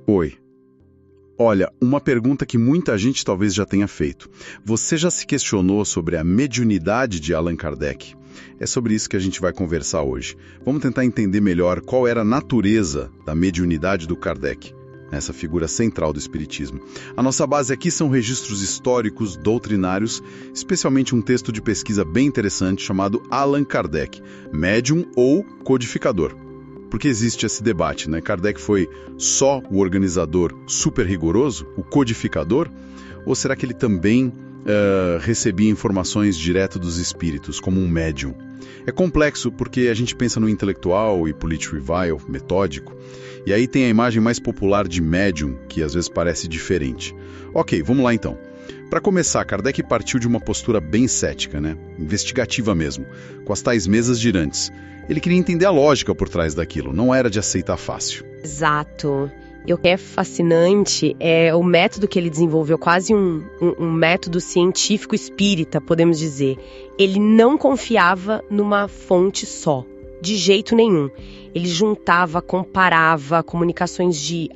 Oi. Olha, uma pergunta que muita gente talvez já tenha feito. Você já se questionou sobre a mediunidade de Allan Kardec? É sobre isso que a gente vai conversar hoje. Vamos tentar entender melhor qual era a natureza da mediunidade do Kardec, essa figura central do Espiritismo. A nossa base aqui são registros históricos, doutrinários, especialmente um texto de pesquisa bem interessante chamado Allan Kardec, médium ou codificador. Porque existe esse debate, né? Kardec foi só o organizador super rigoroso, o codificador? Ou será que ele também recebia informações direto dos espíritos, como um médium? É complexo porque a gente pensa no intelectual e político-rival, metódico, e aí tem a imagem mais popular de médium, que às vezes parece diferente. Ok, vamos lá então. Para começar, Kardec partiu de uma postura bem cética, né? Investigativa mesmo, com as tais mesas girantes. Ele queria entender a lógica por trás daquilo, não era de aceitar fácil. Exato. E o que é fascinante é o método que ele desenvolveu, quase um método científico espírita, podemos dizer. Ele não confiava numa fonte só, de jeito nenhum. Ele juntava, comparava comunicações de,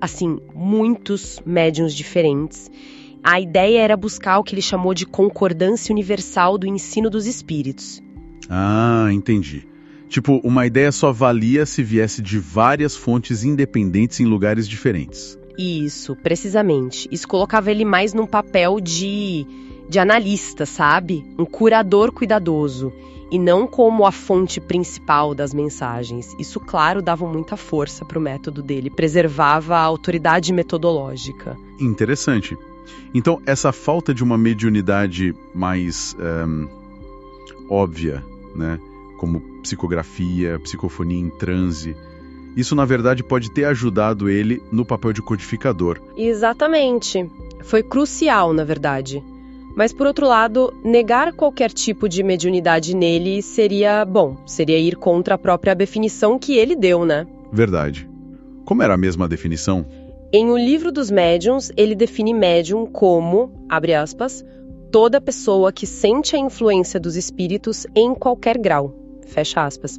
muitos médiuns diferentes. A ideia era buscar o que ele chamou de concordância universal do ensino dos espíritos. Ah, entendi. Tipo, uma ideia só valia se viesse de várias fontes independentes em lugares diferentes. Isso, precisamente. Isso colocava ele mais num papel de analista, sabe? Um curador cuidadoso. E não como a fonte principal das mensagens. Isso, claro, dava muita força para o método dele, preservava a autoridade metodológica. Interessante. Então, essa falta de uma mediunidade mais óbvia, né? Como psicografia, psicofonia em transe, isso na verdade pode ter ajudado ele no papel de codificador. Exatamente. Foi crucial, na verdade. Mas, por outro lado, negar qualquer tipo de mediunidade nele seria ir contra a própria definição que ele deu, né? Verdade. Como era a mesma definição? Em O Livro dos Médiuns, ele define médium como, abre aspas, toda pessoa que sente a influência dos espíritos em qualquer grau, fecha aspas.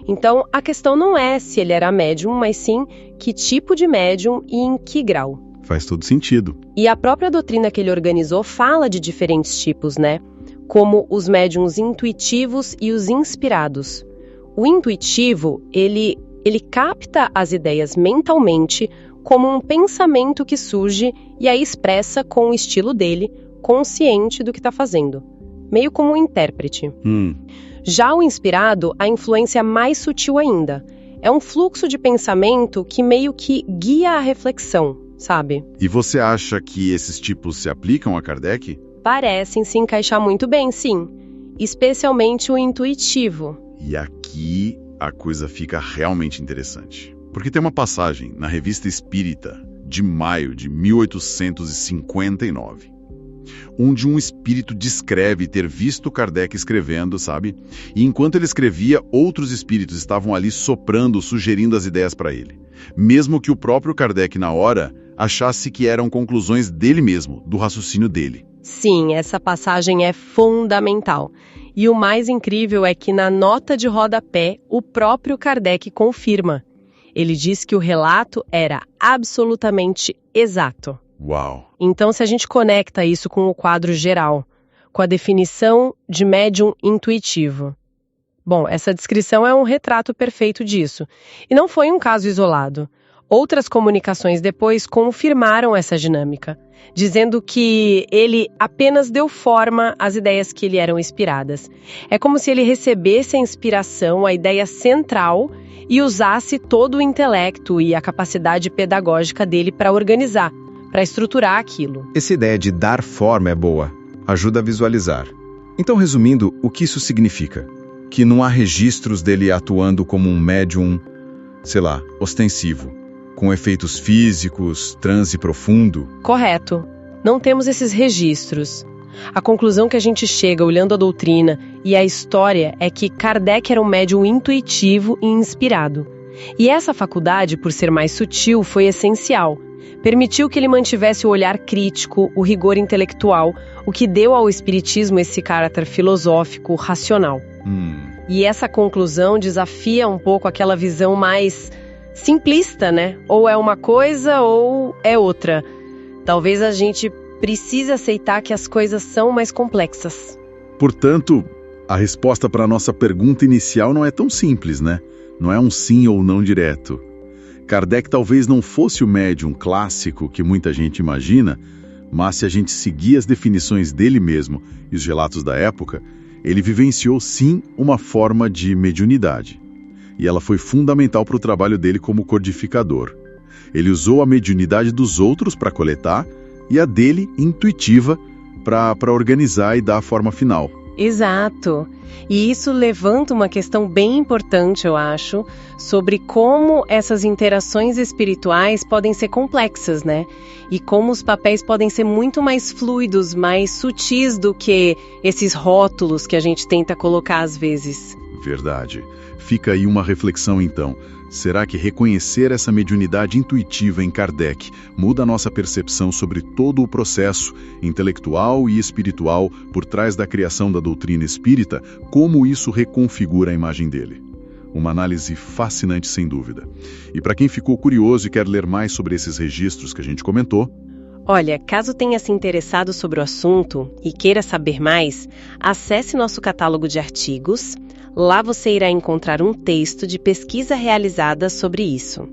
Então, a questão não é se ele era médium, mas sim que tipo de médium e em que grau. Faz todo sentido. E a própria doutrina que ele organizou fala de diferentes tipos, né? Como os médiuns intuitivos e os inspirados. O intuitivo, ele capta as ideias mentalmente como um pensamento que surge e aí expressa com o estilo dele, consciente do que está fazendo. Meio como um intérprete. Já o inspirado, a influência é mais sutil ainda. É um fluxo de pensamento que meio que guia a reflexão, sabe? E você acha que esses tipos se aplicam a Kardec? Parecem se encaixar muito bem, sim. Especialmente o intuitivo. E aqui a coisa fica realmente interessante. Porque tem uma passagem na Revista Espírita, de maio de 1859, onde um espírito descreve ter visto Kardec escrevendo, sabe? E enquanto ele escrevia, outros espíritos estavam ali soprando, sugerindo as ideias para ele. Mesmo que o próprio Kardec, na hora, achasse que eram conclusões dele mesmo, do raciocínio dele. Sim, essa passagem é fundamental. E o mais incrível é que na nota de rodapé, o próprio Kardec confirma. Ele diz que o relato era absolutamente exato. Uau! Então, se a gente conecta isso com o quadro geral, com a definição de médium intuitivo. Bom, essa descrição é um retrato perfeito disso. E não foi um caso isolado. Outras comunicações depois confirmaram essa dinâmica, dizendo que ele apenas deu forma às ideias que lhe eram inspiradas. É como se ele recebesse a inspiração, a ideia central, e usasse todo o intelecto e a capacidade pedagógica dele para organizar, para estruturar aquilo. Essa ideia de dar forma é boa, ajuda a visualizar. Então, resumindo, o que isso significa? Que não há registros dele atuando como um médium, ostensivo, com efeitos físicos, transe profundo? Correto. Não temos esses registros. A conclusão que a gente chega olhando a doutrina e a história é que Kardec era um médium intuitivo e inspirado. E essa faculdade, por ser mais sutil, foi essencial. Permitiu que ele mantivesse o olhar crítico, o rigor intelectual, o que deu ao espiritismo esse caráter filosófico, racional. E essa conclusão desafia um pouco aquela visão mais simplista, né? Ou é uma coisa ou é outra. Talvez a gente precise aceitar que as coisas são mais complexas. Portanto, a resposta para a nossa pergunta inicial não é tão simples, né? Não é um sim ou não direto. Kardec talvez não fosse o médium clássico que muita gente imagina, mas se a gente seguir as definições dele mesmo e os relatos da época, ele vivenciou sim uma forma de mediunidade. E ela foi fundamental para o trabalho dele como codificador. Ele usou a mediunidade dos outros para coletar e a dele, intuitiva, para organizar e dar a forma final. Exato. E isso levanta uma questão bem importante, eu acho, sobre como essas interações espirituais podem ser complexas, né? E como os papéis podem ser muito mais fluidos, mais sutis do que esses rótulos que a gente tenta colocar às vezes. Verdade. Fica aí uma reflexão então. Será que reconhecer essa mediunidade intuitiva em Kardec muda a nossa percepção sobre todo o processo intelectual e espiritual por trás da criação da doutrina espírita? Como isso reconfigura a imagem dele? Uma análise fascinante, sem dúvida. E para quem ficou curioso e quer ler mais sobre esses registros que a gente comentou, olha, caso tenha se interessado sobre o assunto e queira saber mais, acesse nosso catálogo de artigos. Lá você irá encontrar um texto de pesquisa realizada sobre isso.